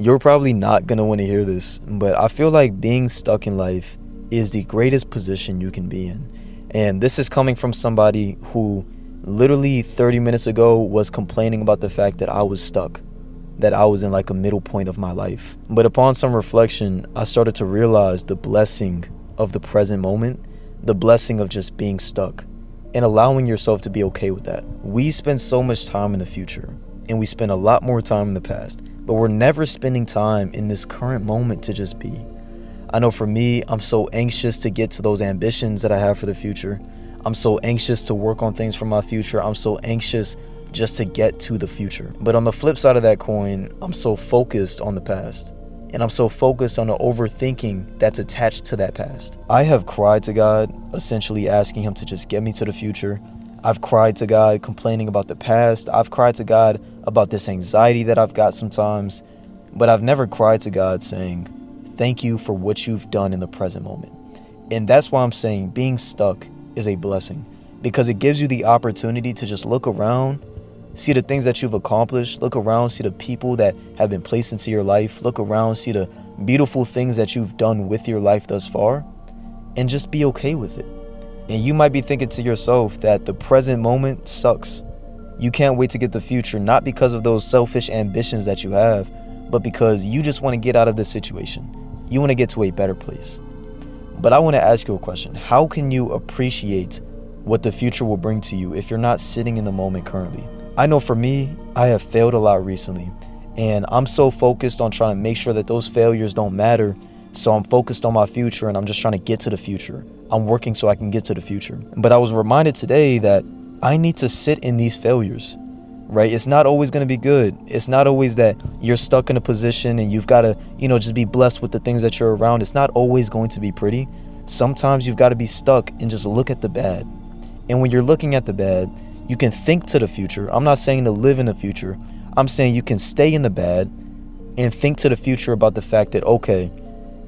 You're probably not gonna want to hear this, but I feel like being stuck in life is the greatest position you can be in. And this is coming from somebody who literally 30 minutes ago was complaining about the fact that I was stuck, that I was in like a middle point of my life. But upon some reflection, I started to realize the blessing of the present moment, the blessing of just being stuck and allowing yourself to be okay with that. We spend so much time in the future and we spend a lot more time in the past, but we're never spending time in this current moment to just be. I know for me, I'm so anxious to get to those ambitions that I have for the future. I'm so anxious to work on things for my future. I'm so anxious just to get to the future. But on the flip side of that coin, I'm so focused on the past. And I'm so focused on the overthinking that's attached to that past. I have cried to God, essentially asking him to just get me to the future. I've cried to God complaining about the past. I've cried to God about this anxiety that I've got sometimes. But I've never cried to God saying, thank you for what you've done in the present moment. And that's why I'm saying being stuck is a blessing, because it gives you the opportunity to just look around, see the things that you've accomplished, look around, see the people that have been placed into your life, look around, see the beautiful things that you've done with your life thus far, and just be okay with it. And you might be thinking to yourself that the present moment sucks. You can't wait to get the future, not because of those selfish ambitions that you have, but because you just want to get out of this situation. You want to get to a better place. But I want to ask you a question. How can you appreciate what the future will bring to you if you're not sitting in the moment currently? I know for me, I have failed a lot recently, and I'm so focused on trying to make sure that those failures don't matter. So I'm focused on my future and I'm just trying to get to the future. I'm working so I can get to the future. But I was reminded today that I need to sit in these failures, right? It's not always going to be good. It's not always that you're stuck in a position and you've got to, just be blessed with the things that you're around. It's not always going to be pretty. Sometimes you've got to be stuck and just look at the bad. And when you're looking at the bad, you can think to the future. I'm not saying to live in the future. I'm saying you can stay in the bad and think to the future about the fact that, okay,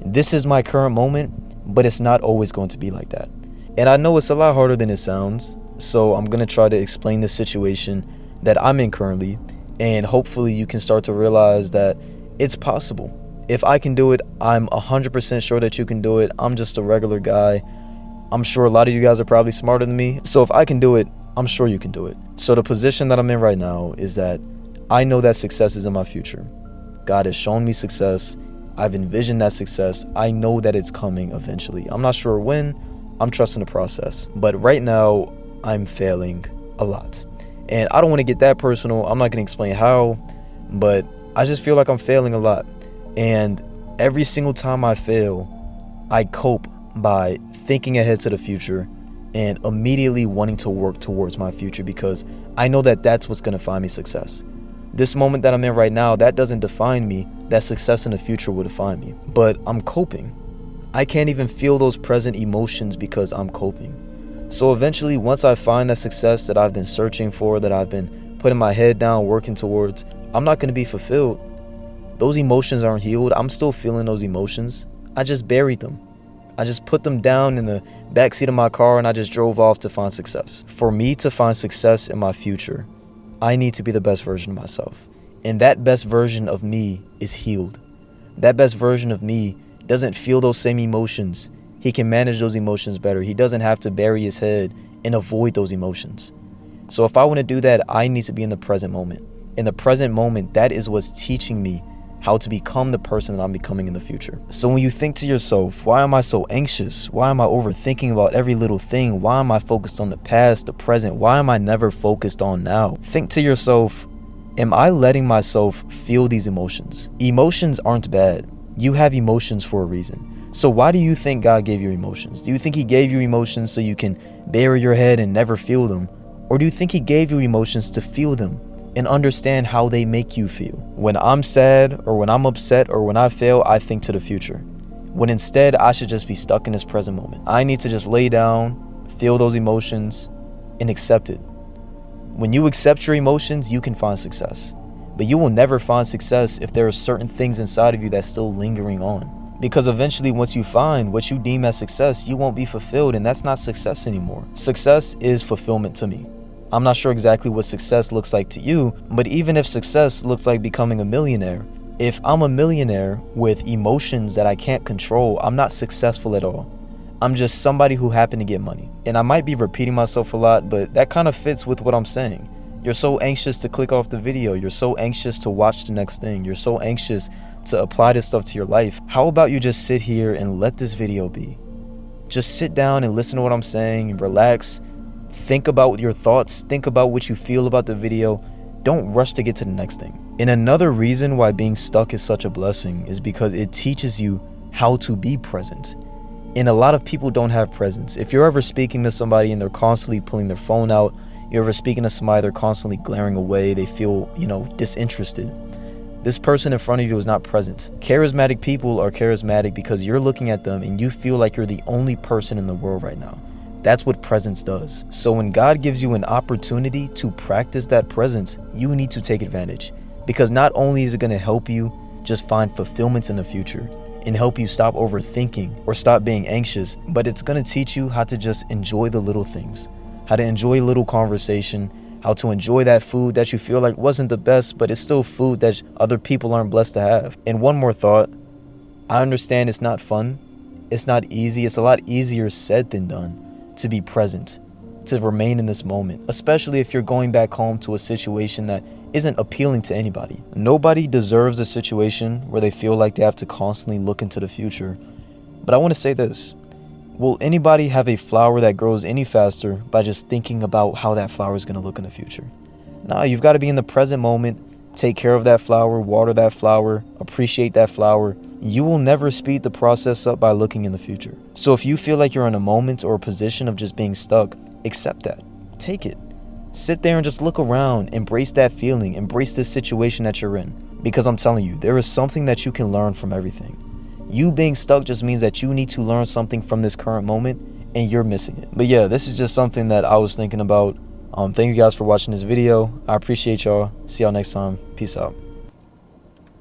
this is my current moment, but it's not always going to be like that. And I know it's a lot harder than it sounds. So I'm going to try to explain the situation that I'm in currently, and hopefully you can start to realize that it's possible. If I can do it, I'm 100% sure that you can do it. I'm just a regular guy. I'm sure a lot of you guys are probably smarter than me. So if I can do it, I'm sure you can do it. So the position that I'm in right now is that I know that success is in my future. God has shown me success. I've envisioned that success. I know that it's coming eventually. I'm not sure when. I'm trusting the process. But right now, I'm failing a lot. And I don't want to get that personal. I'm not going to explain how, but I just feel like I'm failing a lot. And every single time I fail, I cope by thinking ahead to the future and immediately wanting to work towards my future, because I know that that's what's going to find me success. This moment that I'm in right now, that doesn't define me. That success in the future will define me. But I'm coping. I can't even feel those present emotions because I'm coping. So eventually, once I find that success that I've been searching for, that I've been putting my head down, working towards, I'm not going to be fulfilled. Those emotions aren't healed. I'm still feeling those emotions. I just buried them. I just put them down in the backseat of my car and I just drove off to find success. For me to find success in my future, I need to be the best version of myself. And that best version of me is healed. That best version of me doesn't feel those same emotions. He can manage those emotions better. He doesn't have to bury his head and avoid those emotions. So if I want to do that, I need to be in the present moment. In the present moment, that is what's teaching me how to become the person that I'm becoming in the future. So when you think to yourself, why am I so anxious? Why am I overthinking about every little thing? Why am I focused on the past, the present? Why am I never focused on now? Think to yourself, am I letting myself feel these emotions? Emotions aren't bad. You have emotions for a reason. So why do you think God gave you emotions? Do you think he gave you emotions so you can bury your head and never feel them? Or do you think he gave you emotions to feel them and understand how they make you feel? When I'm sad or when I'm upset or when I fail, I think to the future. When instead, I should just be stuck in this present moment. I need to just lay down, feel those emotions, and accept it. When you accept your emotions, you can find success. But you will never find success if there are certain things inside of you that's still lingering on. Because eventually, once you find what you deem as success, you won't be fulfilled, and that's not success anymore. Success is fulfillment to me. I'm not sure exactly what success looks like to you, but even if success looks like becoming a millionaire, If I'm a millionaire with emotions that I can't control, I'm not successful at all. I'm just somebody who happened to get money. And I might be repeating myself a lot, but that kind of fits with what I'm saying. You're so anxious to click off the video. You're so anxious to watch the next thing. You're so anxious to apply this stuff to your life. How about you just sit here and let this video be? Just sit down and listen to what I'm saying, relax, think about your thoughts, think about what you feel about the video. Don't rush to get to the next thing. And another reason why being stuck is such a blessing is because it teaches you how to be present. And a lot of people don't have presence. If you're ever speaking to somebody and they're constantly pulling their phone out, you're ever speaking to somebody, they're constantly glaring away, they feel, disinterested. This person in front of you is not present. Charismatic people are charismatic because you're looking at them and you feel like you're the only person in the world right now. That's what presence does. So when God gives you an opportunity to practice that presence, you need to take advantage. Because not only is it going to help you just find fulfillment in the future and help you stop overthinking or stop being anxious, but it's going to teach you how to just enjoy the little things, how to enjoy a little conversation, how to enjoy that food that you feel like wasn't the best, but it's still food that other people aren't blessed to have. And one more thought, I understand it's not fun, it's not easy, it's a lot easier said than done to be present, to remain in this moment, especially if you're going back home to a situation that isn't appealing to anybody. Nobody deserves a situation where they feel like they have to constantly look into the future. But I want to say this, will anybody have a flower that grows any faster by just thinking about how that flower is going to look in the future? No, you've got to be in the present moment, take care of that flower, water that flower, appreciate that flower. You will never speed the process up by looking in the future. So if you feel like you're in a moment or a position of just being stuck, accept that. Take it. Sit there and just look around, embrace that feeling, embrace this situation that you're in. Because I'm telling you, there is something that you can learn from everything. You being stuck just means that you need to learn something from this current moment and you're missing it. But yeah, this is just something that I was thinking about. Thank you guys for watching this video. I appreciate y'all. See y'all next time. Peace out.